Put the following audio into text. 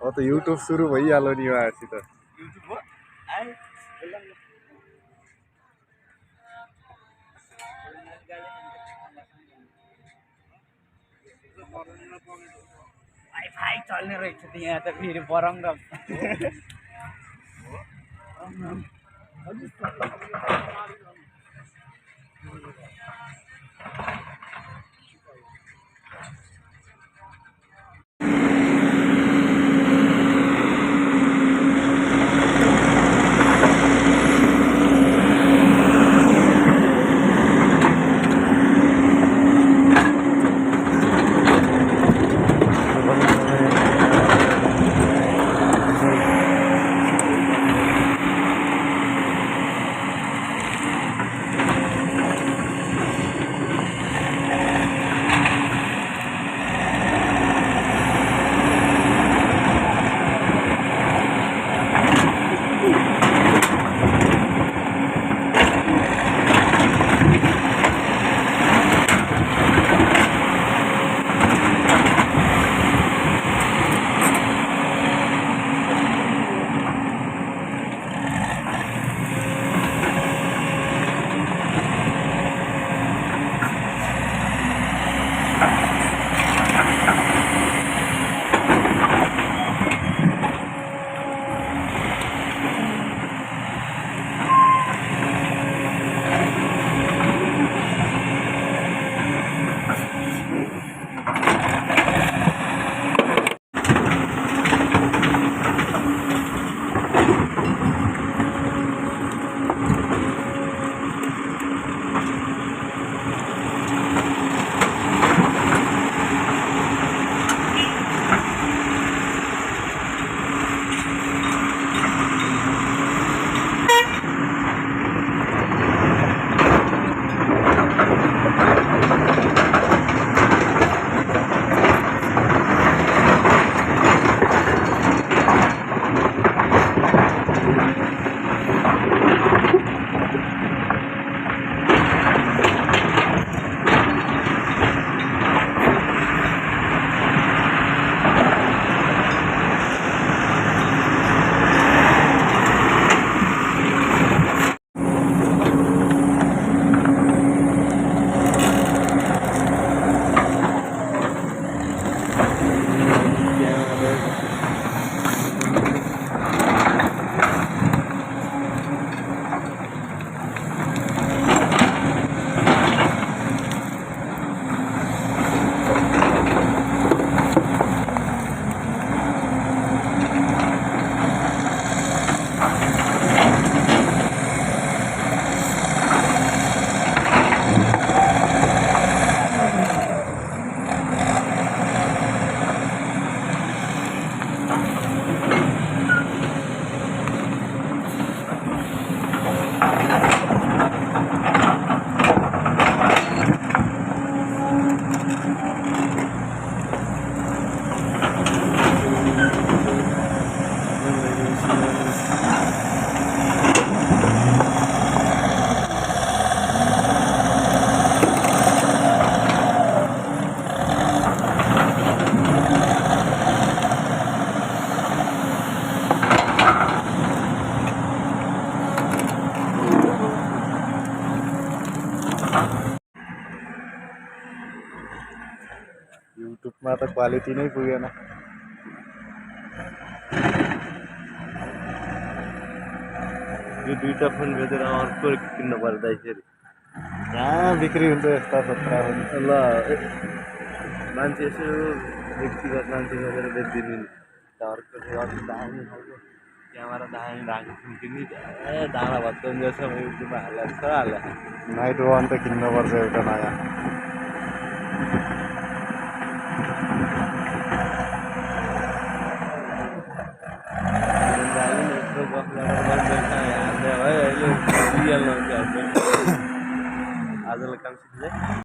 अब त युट्युब सुरु भइहाल्यो नि उहाँसित वाइफाई चल्ने रहेछ त यहाँ त फेरि बरङ र मा त क्वालिटी नै पुगेन। यो दुईटा फोन बेचेर अर्को किन्न पर्दा फेरि कहाँ बिक्री हुन्छ यस्ता सत्रा पनि। ल मान्छे यसो व्यक्तिगत मान्छे खोजेर बेचिदिनु नि अर्को चाहिँ अर्को दामी खालको क्यामेरा दामी भएको किन्छु नि डाँडा भत्काउनु जसो युट्युबमा हाल्दा छ हाल्दा नाइट वान त किन्नुपर्छ एउटा नयाँ।